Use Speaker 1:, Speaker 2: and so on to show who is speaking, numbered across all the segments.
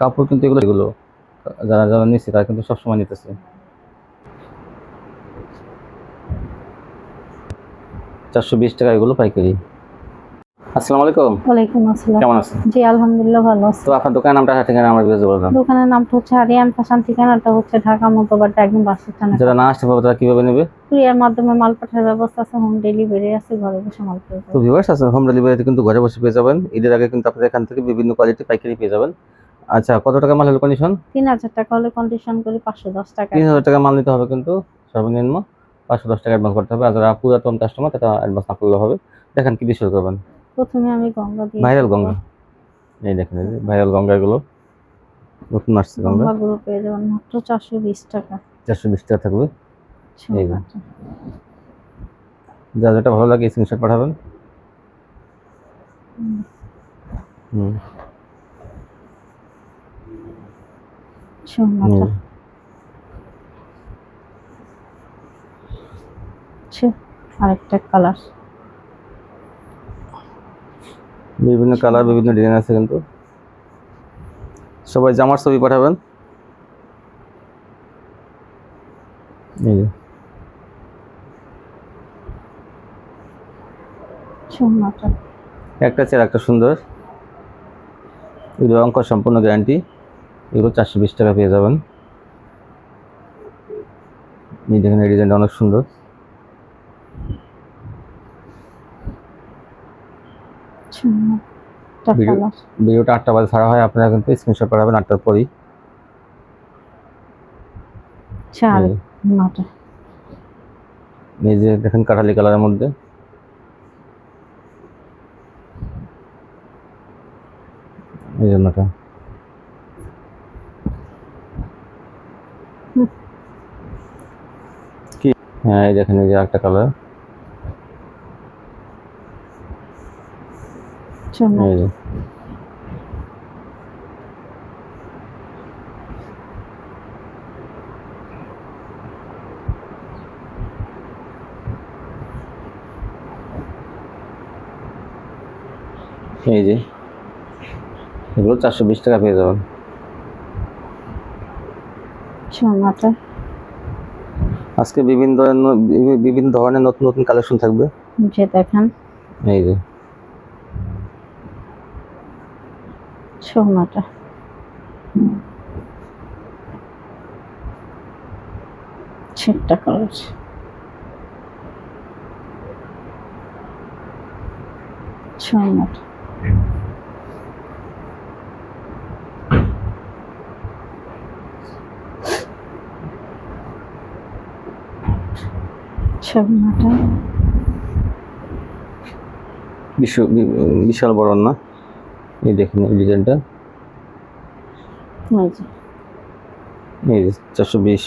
Speaker 1: কাপড় কিন্তু এগুলো যারা যারা নিচ্ছে তারা কিন্তু সবসময় নিতেছে। 420 টাকা এগুলো পাইকারি। আসসালামু আলাইকুম।
Speaker 2: ওয়ালাইকুম আসসালাম।
Speaker 1: কেমন আছেন?
Speaker 2: জি আলহামদুলিল্লাহ ভালো আছি।
Speaker 1: তো আপনার দোকানের নামটা ঠিকানা আমার কাছে বলবেন।
Speaker 2: দোকানের নামটা হচ্ছে আরিয়ান ফ্যাশন, ঠিকানাটা হচ্ছে ঢাকা মতবাড্ডা একদম বাস স্ট্যান্ডে।
Speaker 1: যারা না আসতে পারবে তারা কিভাবে নেবে?
Speaker 2: কুরিয়ার মাধ্যমে মাল পাঠানোর ব্যবস্থা আছে, হোম ডেলিভারি আছে, ঘরে বসে মাল পেয়ে
Speaker 1: তো
Speaker 2: যাবেন।
Speaker 1: ভিউয়ার্স আছে হোম ডেলিভারিতে কিন্তু ঘরে বসে পেয়ে যাবেন। ঈদের আগে কিন্তু আপনারা এখান থেকে বিভিন্ন কোয়ালিটি পাইকারি পেয়ে যাবেন। আচ্ছা, কত টাকা মাল হলো কন্ডিশন?
Speaker 2: 3000 টাকা হলে কন্ডিশন করি 510 টাকা।
Speaker 1: 3000 টাকা মাল নিতে হবে কিন্তু সর্বনিম্ন 510 টাকা অ্যাডভান্স করতে হবে। আর যারা পুরাতন কাস্টমার তারা অ্যাডভান্স না করলে হবে। দেখেন কি দিয়ে শুরু করবেন?
Speaker 2: প্রথমে আমি গঙ্গা দিয়ে
Speaker 1: ভাইরাল গঙ্গা। এই দেখেন এই যে ভাইরাল গঙ্গা, এগুলো নতুন আসছে গঙ্গা।
Speaker 2: গঙ্গাগুলো পেয়ে যাবেন মাত্র 420 টাকা।
Speaker 1: 420 টাকা থাকবে। এই যে
Speaker 2: আচ্ছা।
Speaker 1: যা যেটা ভালো লাগে স্ক্রিনশট পাঠাবেন। হুম
Speaker 2: সোনাটা আরেকটা কালার,
Speaker 1: বিভিন্ন কালার বিভিন্ন ডিজাইন আছে কিন্তু। সবাই জামার ছবি পাঠাবেন। এই যে
Speaker 2: সোনাটা
Speaker 1: একটা চেয়ে একটা সুন্দর, এগুলো অঙ্ক সম্পূর্ণ গ্যারান্টি। এগুলো 420 টাকা পেয়ে যাবেন। এই দেখেন এই ডিজাইনটা অনেক সুন্দর। ভিডিওটা 8টা বাজে ছাড়া হয়, আপনারা কিন্তু স্ক্রিনশট পাঠাবেন 8টার পরই। এই যে দেখেন কাঠালি কালারের মধ্যে, এই জন্যটা কি, হ্যাঁ এই দেখেন এই যে একটা কালার। এই যে এই যে এগুলো 420 টাকা পেয়ে যাবেন। আজকে বিভিন্ন ধরনের নতুন নতুন কালেকশন থাকবে।
Speaker 2: যে দেখেন
Speaker 1: এই যে
Speaker 2: সোনাটা ছেটটা কালার, সোনাটা সোনাটা
Speaker 1: বিশাল বড় না। এই দেখেন এই ডিজাইনটা, এই যে 420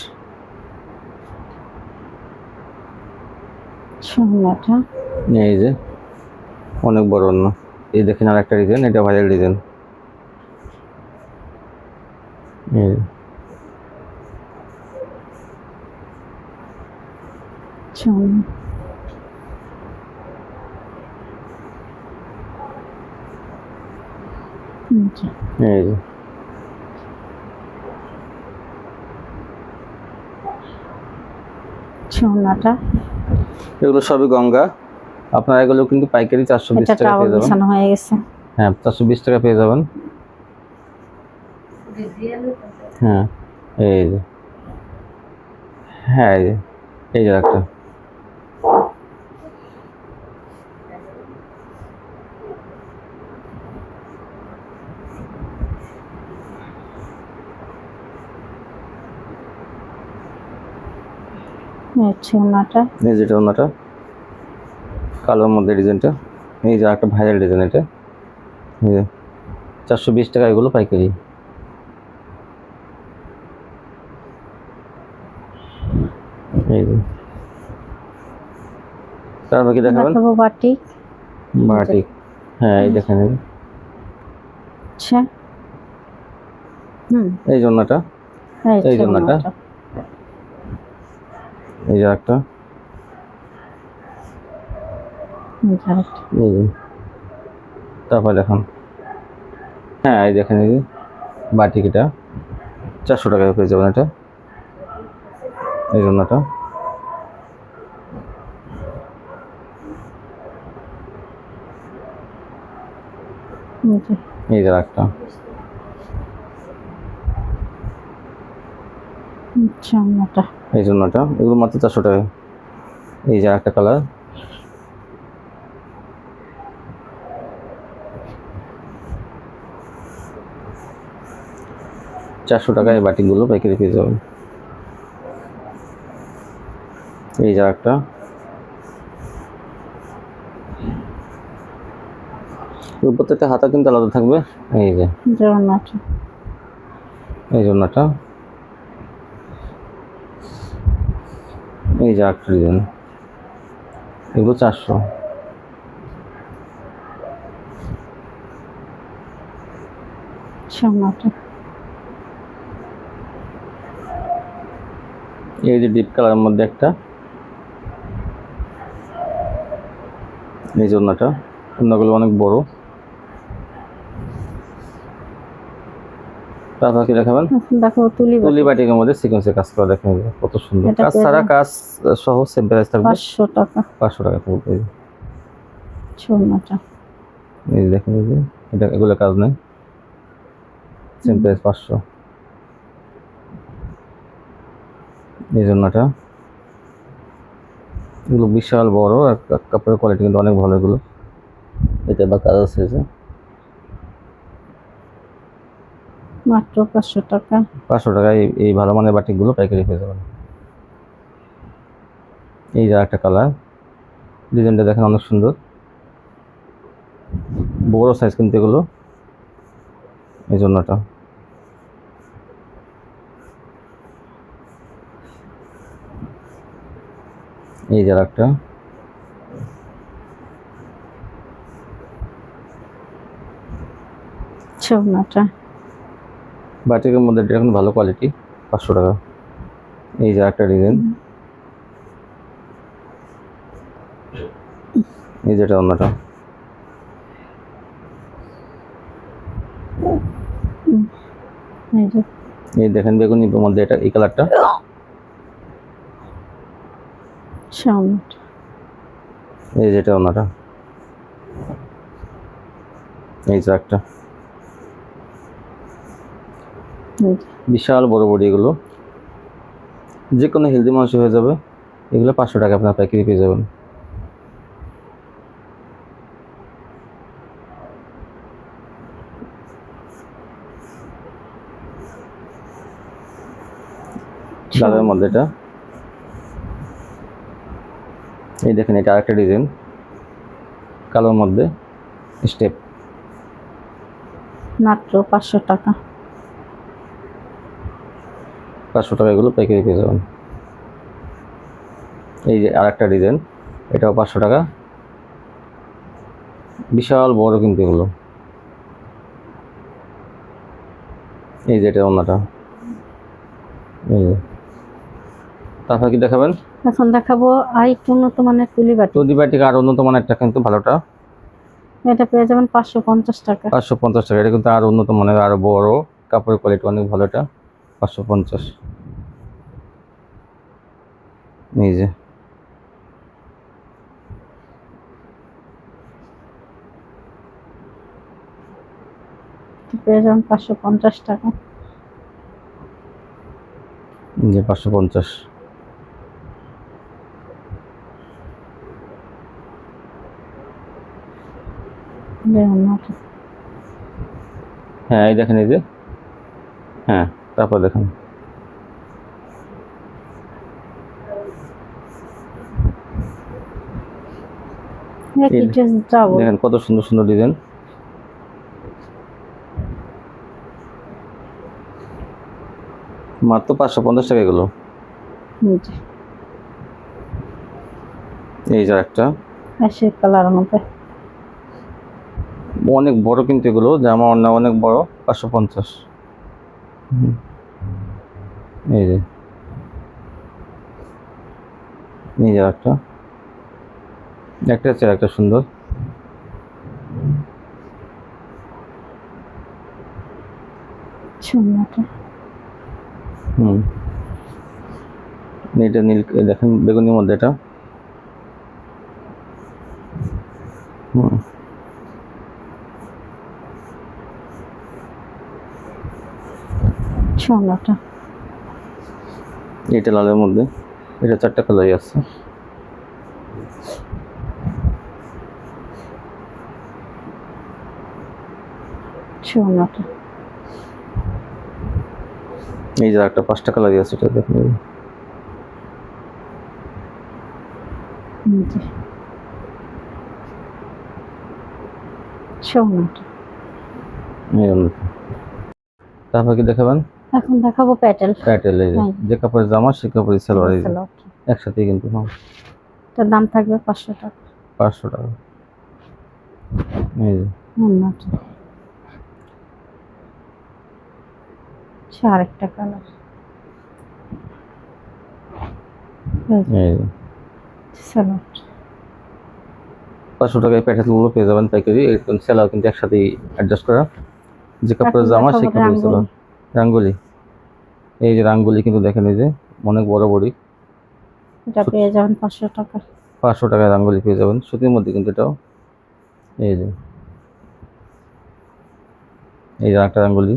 Speaker 2: সোনাটা।
Speaker 1: এই যে অনেক বড় না। এই দেখেন আর একটা ডিজাইন, এটা ভাইরাল ডিজাইন। এই এই যে
Speaker 2: সোনাটা,
Speaker 1: এগুলো সবই গঙ্গা। আপনারা এগুলো কিন্তু পাইকারি 420 টাকা পেয়ে যাবেন।
Speaker 2: হয়ে গেছে।
Speaker 1: হ্যাঁ 420 টাকা পেয়ে যাবেন। হ্যাঁ এই যে, হ্যাঁ এই যে একটা
Speaker 2: সোনাটা,
Speaker 1: এই যেটা ওনাটা কালোর মধ্যে ডিজাইনটা। এই যে একটা ভাইরাল ডিজাইন, এটা এই যে 420 টাকা এগুলো পাইকারি। এই যে তারপর কি দেখাবেন?
Speaker 2: বাটিক।
Speaker 1: বাটিক, হ্যাঁ এই দেখেন
Speaker 2: আচ্ছা
Speaker 1: এই জন্যটা, এই জন্যটা, এই যে একটা, এই যে তারপর দেখুন, হ্যাঁ এই দেখেন এই যে বাটিক, এটা 400 টাকায় পেয়ে যাবেন। এটা এই জন্যটা
Speaker 2: জি।
Speaker 1: এই যে একটা
Speaker 2: আচ্ছা মোটা।
Speaker 1: এই জন্যটা, এগুলো মাত্র 400 টাকায়। এই যে একটা কালার, ৳400 এই বাটিকগুলো পাইকারি পেয়ে যাবেন। এই যে একটা, প্রত্যেকটা হাতা কিন্তু আলাদা থাকবে। এই যে
Speaker 2: জগন্নাথ।
Speaker 1: এই জন্যটা, এই যে একটা ডিজাইন, এগুলো 400।
Speaker 2: আচ্ছা মোটা।
Speaker 1: এই যে ডিপ কালারের মধ্যে একটা, এই জন্যটা, অন্যগুলো অনেক বড়। তারপর কি দেখাবেন?
Speaker 2: দেখো তুলি
Speaker 1: তুলি বাটিকের মধ্যে সিকোয়েন্সের কাজ করা, দেখেন কত সুন্দর
Speaker 2: এটা
Speaker 1: কাজ,
Speaker 2: পেয়ে
Speaker 1: সারা
Speaker 2: যাবেন
Speaker 1: কাজ সহ সেম প্রাইস থাকবে
Speaker 2: 500 টাকা।
Speaker 1: 500 টাকা থাকবে।
Speaker 2: ছোটটা।
Speaker 1: এই যে দেখেন, এই যে এটা, এগুলো কাজ নেই, সেম প্রাইস 500। এই জন্যটা, এগুলো বিশাল বড়, আর কাপড়ের কোয়ালিটি কিন্তু অনেক ভালো। এগুলো এটা বা কাজ আছে, যে
Speaker 2: মাত্র 500 টাকা।
Speaker 1: 500 টাকায় এই ভালো মানের বাটিকগুলো পাইকারি পেয়ে যাবেন। এই যে একটা কালার, ডিজাইনটা দেখেন অনেক সুন্দর, বড় সাইজ কিন্তু এগুলো। এই জন্যটা, এই যে একটা,
Speaker 2: ছোটটা।
Speaker 1: বাটিকের মধ্যে এটা এখন ভালো কোয়ালিটি, 500 টাকা। এই যে একটা ডিজাইন, এই যেটা অন্যটা,
Speaker 2: এই যে
Speaker 1: এই দেখেন বেগুনির মধ্যে এটা, এই কালারটা,
Speaker 2: ছোটটা।
Speaker 1: এই যেটা অন্যটা, এই যে একটা বিশাল বড় বডি, এগুলো যে কোনো হেলদি মানুষ হয়ে যাবে। এগুলো 500 টাকা আপনার পাইকারি পেয়ে যাবেন। লালের মধ্যে এটা, এই দেখেন এটা আরেকটা ডিজাইন, কালোর মধ্যে স্টেপ,
Speaker 2: মাত্র 500 টাকা।
Speaker 1: 500 টাকা এগুলো পাইকারি পেয়ে যাবেন। এই যে আরেকটা ডিজাইন, এটাও 500 টাকা, বিশাল বড় কিন্তু এগুলো। এই যে এটা অন্যটা, এই যে। তারপর কি দেখাবেন?
Speaker 2: এখন দেখাবো আরেকটু উন্নত মানের তুলি বাটি।
Speaker 1: তুলি বাটিক আর উন্নত মানেরটা কিন্তু ভালোটা,
Speaker 2: এটা পেয়ে যাবেন 550 টাকা।
Speaker 1: 550 টাকা। এটা কিন্তু আর উন্নত মানের, আরো বড়, কাপড়ের কোয়ালিটি অনেক ভালো। এটা 550। এই যে
Speaker 2: পেয়ে যাবেন 550 টাকা।
Speaker 1: 550। হ্যাঁ এই দেখেন, এই যে, হ্যাঁ তারপর দেখেন, দেখেন কত সুন্দর সুন্দর ডিজাইন। মাত্র 550 টাকা এগুলো। এই যে একটা
Speaker 2: কালার মধ্যে
Speaker 1: অনেক বড় কিন্তু এগুলো, জামা অন্য অনেক বড়, 550। এই যে, এই যে একটা, একটা আছে একটা সুন্দর,
Speaker 2: সুন্দর।
Speaker 1: হুম, এটা নীল, দেখেন বেগুনির মধ্যে এটা। হুম,
Speaker 2: সুন্দর।
Speaker 1: এটা লালের মধ্যে, এটা 4টা কালারই আছে।
Speaker 2: সুন্দর।
Speaker 1: এই যে একটা 5টা কালারই আছে, এটা দেখুন।
Speaker 2: জি। সুন্দর।
Speaker 1: এই জন্য। তারপর কি দেখাবেন?
Speaker 2: এখন দেখাবো প্যাটেল।
Speaker 1: প্যাটেল, এই যে
Speaker 2: হ্যাঁ।
Speaker 1: যে কাপড়ের জামা সে কাপড়ের সালোয়ার, এই যে
Speaker 2: সালোয়ার।
Speaker 1: একসাথেই কিন্তু। হ্যাঁ,
Speaker 2: এটার দাম থাকবে 500 টাকা।
Speaker 1: 500 টাকা। এই যে
Speaker 2: সুন্দর। আরেকটা কালার।
Speaker 1: এই যে
Speaker 2: সালোয়ার।
Speaker 1: 500 টাকায় প্যাটেলগুলো পেয়ে যাবেন পাইকারি। এরকম সেলাও কিন্তু একসাথেই অ্যাডজাস্ট করা। যে কাপড়ের
Speaker 2: এখন
Speaker 1: জামা
Speaker 2: দেখাবো
Speaker 1: সে কাপড়ের
Speaker 2: রাঙ্গুলি।
Speaker 1: সালোয়ার। রাঙ্গুলি, এই যে রাঙ্গুলি কিন্তু দেখেন, এই যে অনেক বড় বড়ি।
Speaker 2: এটা পেয়ে যাবেন 500 টাকা।
Speaker 1: 500 টাকায় রাঙ্গুলি পেয়ে যাবেন, সুতির মধ্যে কিন্তু এটাও। এই যে এই যে একটা রাঙ্গুলি।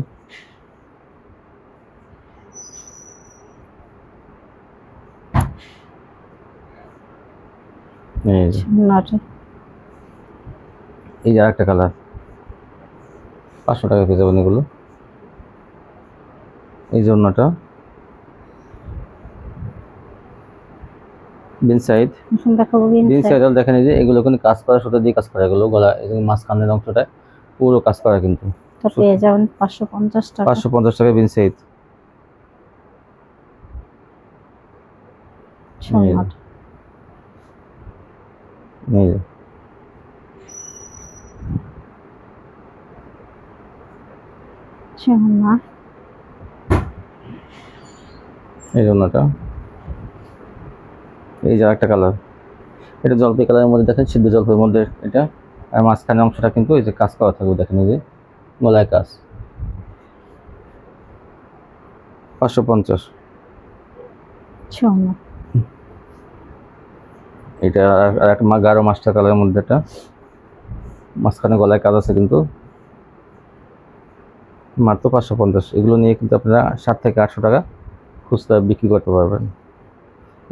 Speaker 1: এই যে
Speaker 2: সুন্দর।
Speaker 1: এই যে আরেকটা কালার, 500 টাকা পেয়ে যাবেন এগুলো। এই যে অন্যটা বিন সাইড।
Speaker 2: এখন দেখাবো
Speaker 1: বিন সাইড দেখেন, এই যে এগুলো কিন্তু কাজ করা, সুতো দিয়ে কাজ করা, এগুলো গলা এই যে মাঝখানের অংশটা পুরো কাজ করা কিন্তু।
Speaker 2: এটা পেয়ে যাবেন 550 টাকা।
Speaker 1: 550 টাকা বিন সাইড।
Speaker 2: সুন্দর।
Speaker 1: এই যে
Speaker 2: সুন্দর।
Speaker 1: এই জন্যটা। এই যে একটা কালার, এটা জলপাই কালারের মধ্যে দেখেন, সিদ্ধ জলপাইয়ের মধ্যে এটা। আর মাঝখানের অংশটা কিন্তু এই যে কাজ করা থাকবে, দেখেন এই যে গলায় কাজ। 550।
Speaker 2: সুন্দর।
Speaker 1: এটা আর একটা গাঢ় মাস্টার কালারের মধ্যে, এটা মাঝখানে গলায় কাজ আছে কিন্তু, মাত্র 550। এগুলো নিয়ে কিন্তু আপনারা 7 থেকে 800 টাকা খুচরা বিক্রি করতে পারবেন।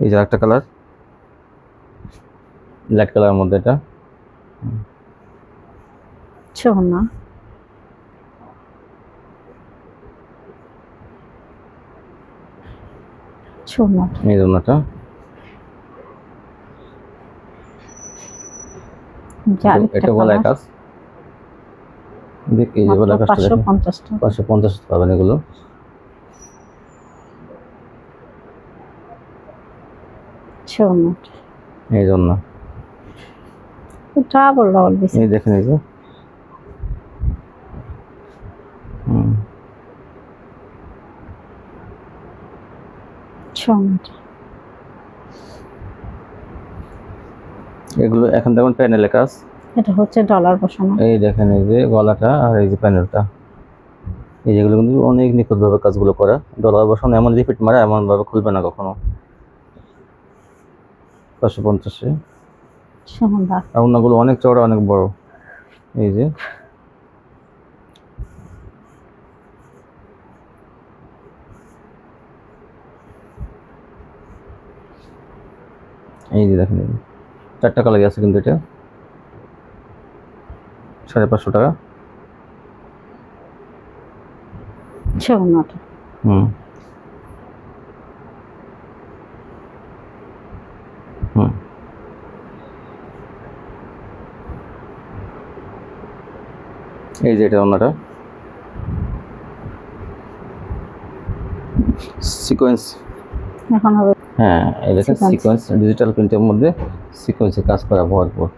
Speaker 1: এই যে একটা কালার, লাইট কালারের মধ্যে এটা।
Speaker 2: সুন্দর। সুন্দর।
Speaker 1: এই জন্যটা। এটা গলায় কাজ, দেখ এই যে গলায় কাজটা দেখেন,
Speaker 2: 550 টাকা।
Speaker 1: 550 পাবেন এগুলো।
Speaker 2: সুন্দর।
Speaker 1: এই জন্য
Speaker 2: ডাবল ডাবল বেশি।
Speaker 1: এই দেখেন, এই যে
Speaker 2: সুন্দর।
Speaker 1: এগুলো এখন দেখুন প্যানেলের কাজ।
Speaker 2: এটা হচ্ছে ডলার বসানো।
Speaker 1: এই দেখেন, এই যে গলাটা আর এই যে প্যানেলটা, এই যেগুলো কিন্তু অনেক নিখুঁতভাবে কাজগুলো করা। ডলার বসানো, এমন রিপিট মারা, এমন ভাবে খুলবে না কখনো। 550।
Speaker 2: সুন্দর।
Speaker 1: আর অন্যগুলো অনেক চওড়া, অনেক বড়। এই যে এই যে দেখেন, এই 4টা কালারই আছে কিন্তু এটা। 550 টাকা।
Speaker 2: সুন্দর।
Speaker 1: হুম হুম এই যে এটা অন্যটা সিকোয়েন্স।
Speaker 2: এখন হবে
Speaker 1: হ্যাঁ, এই দেখেন
Speaker 2: Sequence।
Speaker 1: সিকোয়েন্স, ডিজিটাল প্রিন্টের মধ্যে সিকোয়েন্সে কাজ করা ভরপুর।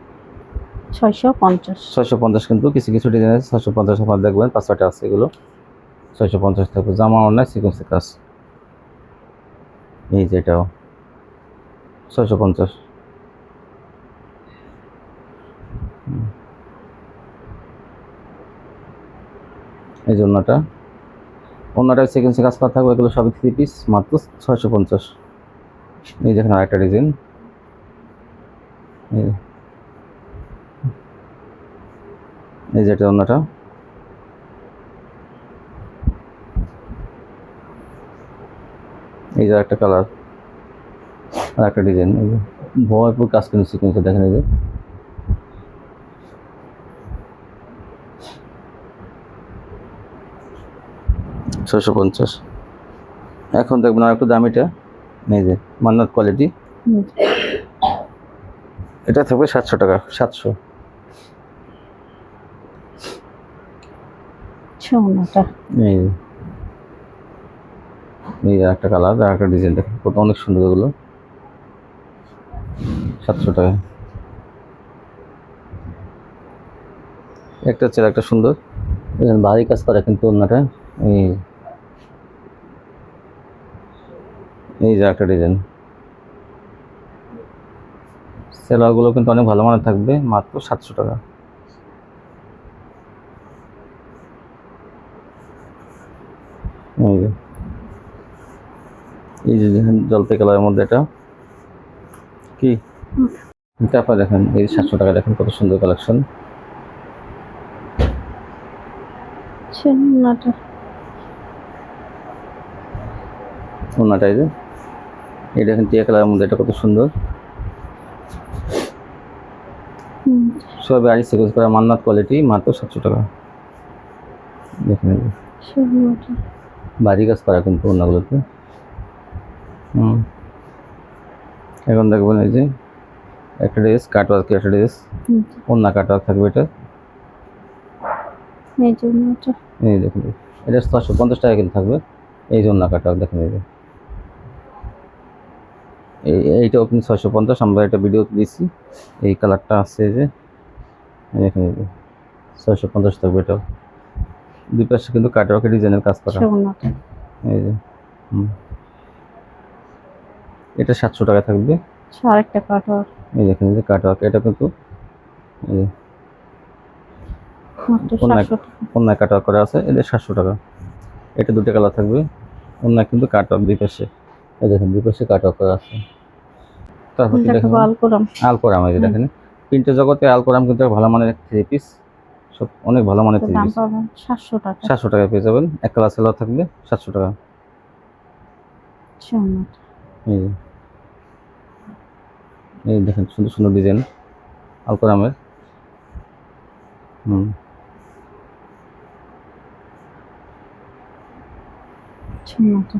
Speaker 2: 650।
Speaker 1: 650 কিন্তু কিছু কিছু ডিজাইন আছে 650, আপনার দেখবেন 5-6টা আছে এগুলো 650 থাকবে। জামা অন্যায় সিকোয়েন্সের কাজ। এই যে এটাও 650। এই জন্যটা অন্যটায় সিকোয়েন্সে কাজ করা থাকবে, এগুলো সবই 3 পিস, মাত্র 650। এই দেখেন আরেকটা ডিজাইন, এই যে এটা অন্যটা, এই যে একটা কালার আর একটা ডিজাইন, এই যে ভরপুর কাজ কিন্তু সিকোয়েন্সে দেখেন, এই যে 650। এখন দেখবেন আর একটু দামিটা, এই যে মান্নাত কোয়ালিটি, এটা থাকবে 700 টাকা, 700।
Speaker 2: সোনাটা
Speaker 1: এই যে, এই যে একটা কালার আর একটা ডিজাইন দেখেন, কত অনেক সুন্দর এগুলো, 700 টাকা। একটা হচ্ছে একটা সুন্দর, দেখেন ভারী কাজ করা কিন্তু অন্যটা, এই এই যে একটা ডিজাইন, সেলারগুলো কিন্তু অনেক ভালো মানের থাকবে, মাত্র 700 টাকা। এই যে, এই যে দেখেন জলপাই কালারের মধ্যে এটা কি, তারপর দেখেন এই 700 টাকা, দেখেন কত সুন্দর কালেকশন।
Speaker 2: সোনাটা
Speaker 1: ওনাটা এই যে, এই দেখেন টিয়া কালারের মধ্যে, এটা কত সুন্দর, সবই আড়ি সিকোয়েন্স করা মান্নাত কোয়ালিটি, মাত্র 700 টাকা। দেখেন এই যে
Speaker 2: সোনাটা
Speaker 1: ভারী কাজ করা কিন্তু ওনাগুলোতে। এখন দেখবেন এই যে একটা ড্রেস কাটওয়ার্ক, একটা ড্রেস অন্য কাটওয়ার্ক থাকবে, এটা
Speaker 2: এই জন্যটা
Speaker 1: এই দেখুন, এটা 650 টাকা কিন্তু থাকবে, এই জন্য কাটওয়ার্ক দেখেন, এই যে এইটা ওপেন 650, আমরা একটা ভিডিও দিয়েছি, এই কালারটা আছে, এই যে দেখেন, এই যে 650 থাকবে, এটা দুই পাশে কিন্তু কাটওয়ার্কের ডিজাইনের কাজ করা,
Speaker 2: সোনাটা
Speaker 1: এই যে এটা 700 টাকা থাকবে।
Speaker 2: আরেকটা কাটওয়ার
Speaker 1: এই দেখেন এই যে কাটওয়ার্ক, এটা কিন্তু এই যে
Speaker 2: মাত্র 700 টাকা।
Speaker 1: অন্য কাটওয়ার্ক করা আছে, এটা 700 টাকা। এটা দুটো কালার থাকবে, অন্য কিন্তু কাটওয়ার্ক দুই পাশে, এই দেখেন দুই পাশে কাটওয়ার্ক করা আছে। তারপর কি দেখেন
Speaker 2: আলকোরাম,
Speaker 1: আলকোরাম, এই যে দেখেন প্রিন্টের জগতে আলকোরাম কিন্তু ভালো মানের 3 পিস, সব অনেক ভালো মানের 3
Speaker 2: দাম
Speaker 1: পিস,
Speaker 2: পাবেন 700 টাকা।
Speaker 1: 700 টাকায় পেয়ে যাবেন, এক কালার সেলার থাকবে 700 টাকা।
Speaker 2: সোনাটা
Speaker 1: এই যে, এই দেখেন সুন্দর সুন্দর ডিজাইন আলকোরামের।
Speaker 2: সোনাটা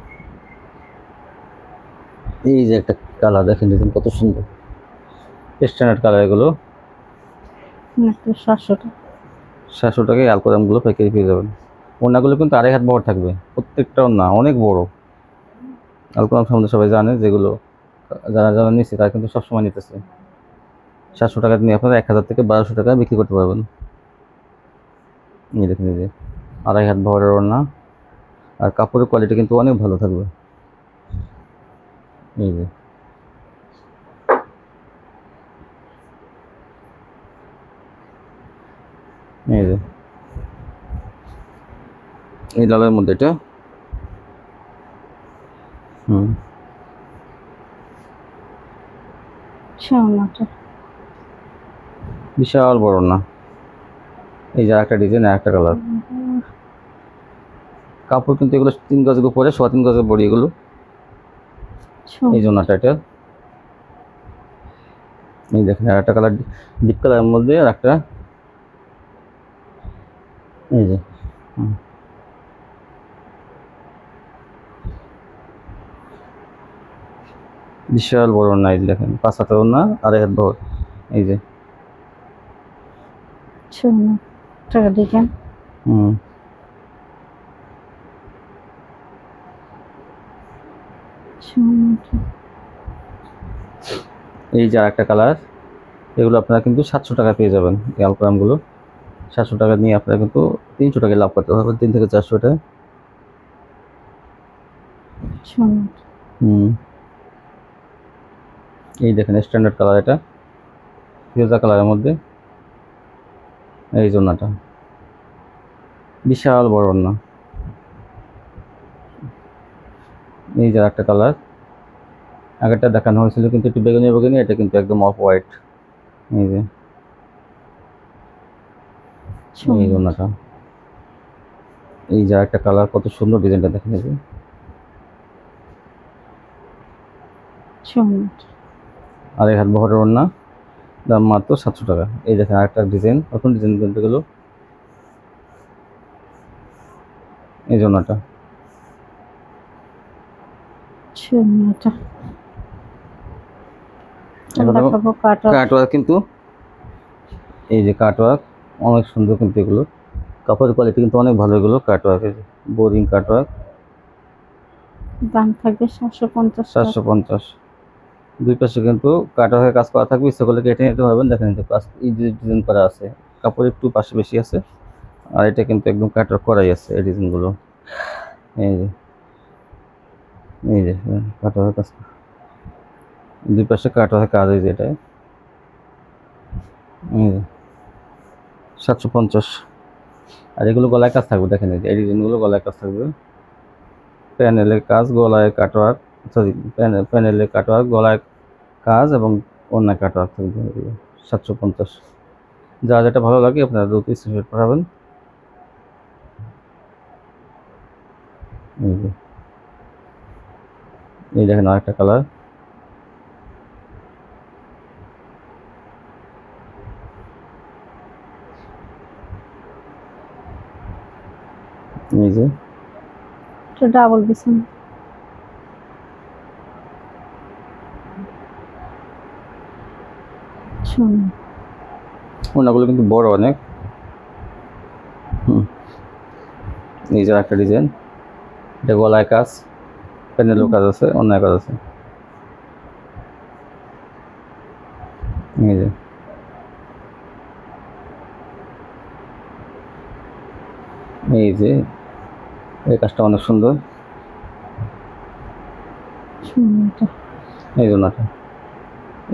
Speaker 1: এই যে একটা কালার দেখেন, ডিজাইন কত সুন্দর, স্ট্যান্ডার্ড কালার এগুলো,
Speaker 2: মাত্র 700 টাকা।
Speaker 1: 700 টাকায় আলকোরামগুলো প্যাকেজ পেয়ে যাবেন। ওড়নাগুলো কিন্তু 2.5 হাত বড় থাকবে, প্রত্যেকটা ওড়না অনেক বড়। আলকোরাম সম্বন্ধে সবাই জানে, যেগুলো যারা যারা নিচ্ছে তারা কিন্তু সবসময় নিতেছে। 700 টাকা নিয়ে আপনারা 1000 থেকে 1200 টাকা বিক্রি করতে পারবেন। এই দেখেন এই যে 2.5 হাত বড়ের ওড়না, আর কাপড়ের কোয়ালিটি কিন্তু অনেক ভালো থাকবে। এই যে এই যে এই লালের মধ্যে এটা,
Speaker 2: সোনাটা
Speaker 1: বিশাল বড় না, এই যে একটা ডিজাইন আর একটা কালার, কাপড় কিন্তু এগুলো 3 গজের উপরে, 3.25 গজের বড়ি এগুলো, এই জন্য এটা। এই দেখেন আর একটা কালার ডিপ কালারের মধ্যে, আর একটা এই যে বিশাল বড় না, এই দেখেন 5 হাতের না, 2.5 হাত বড়, এই যে
Speaker 2: সোনাটা দেখেন সোনাটা
Speaker 1: এই যে একটা কালার, এগুলো আপনারা কিন্তু 700 টাকা পেয়ে যাবেন। এই আলকোরামগুলো 700 টাকা নিয়ে আপনারা কিন্তু 300 টাকায় লাভ করতে পারবেন, 3 থেকে 400 টাকা।
Speaker 2: সোনাটা
Speaker 1: এই দেখেন স্ট্যান্ডার্ড কালার, এটা ফিরোজা কালারের মধ্যে, এই জন্যটা বিশাল বড় না, এই যে একটা কালার, আগেরটা দেখানো হয়েছিল কিন্তু একটু বেগুনি বেগুনি, এটা কিন্তু একদম অফ হোয়াইট। এই যে এই ওনাটা, এই যে একটা কালার, কত সুন্দর ডিজাইনটা দেখেন। এই যে
Speaker 2: সুন্দর।
Speaker 1: আড়াই হাত বহরের ওড়না, দাম মাত্র 700 টাকা। এই দেখেন আরেকটা ডিজাইন, নতুন ডিজাইন কিনতে গেল। এই জন্যটা
Speaker 2: সুন্দর।
Speaker 1: এখন
Speaker 2: দেখাবো কাটওয়ার্ক।
Speaker 1: কাটওয়ার্ক, কিন্তু এই যে কাটওয়ার্ক অনেক সুন্দর, কিন্তু এগুলো কাপড়ের কোয়ালিটি কিন্তু অনেক ভালো। এগুলো কাটওয়ার্কের বোরিং কাটওয়ার্ক,
Speaker 2: দাম থাকবে 750 টাকা।
Speaker 1: 750। দুই পাশে কিন্তু কাটওয়ার্কের কাজ করা থাকবে, ইচ্ছা করলে কেটে নিতে পারবেন। দেখেন কিন্তু কাজ এই যে ডিজাইন করা আছে, কাপড় একটু পাশে বেশি আছে, আর এটা কিন্তু একদম কাটওয়ার্ক করাই আছে এই ডিজাইনগুলো। এই যে এই যে কাটওয়ার্কের কাজ, দুই পাশে কাটওয়ার্কের কাজ। এই যে এটা এই যে 750। আর এগুলো গলায় কাজ থাকবে, দেখেন এই যে এই ডিজাইনগুলো গলায় কাজ থাকবে, প্যানেলের কাজ, গলায় কাটওয়ার্ক, সরি প্যানেলের কাটওয়ার্ক, গলায় কাজ এবং অন্য কাটওয়ার্ক থাকবে। এগুলো 750। যা যেটা ভালো লাগে আপনারা দ্রুত স্ক্রিনশট পাঠাবেন। এই যে এই দেখেন আরেকটা কালার, এই যে
Speaker 2: এটা ডাবল বিছান। সুন্দর।
Speaker 1: ওনাগুলো কিন্তু বড় অনেক। এই যে একটা ডিজাইন, এটা গলায় কাজ, প্যানেলও কাজ আছে, অন্য কাজ আছে। এই যে এই যে এই কাজটা অনেক সুন্দর।
Speaker 2: সুন্দর।
Speaker 1: এই জন্যটা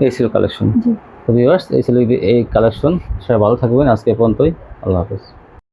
Speaker 1: এই ছিল কালেকশন।
Speaker 2: জি।
Speaker 1: তো ভিউয়ার্স, এই ছিল এই কালেকশন। সবাই ভালো থাকবেন, আজকে এ পর্যন্তই। আল্লাহ হাফেজ।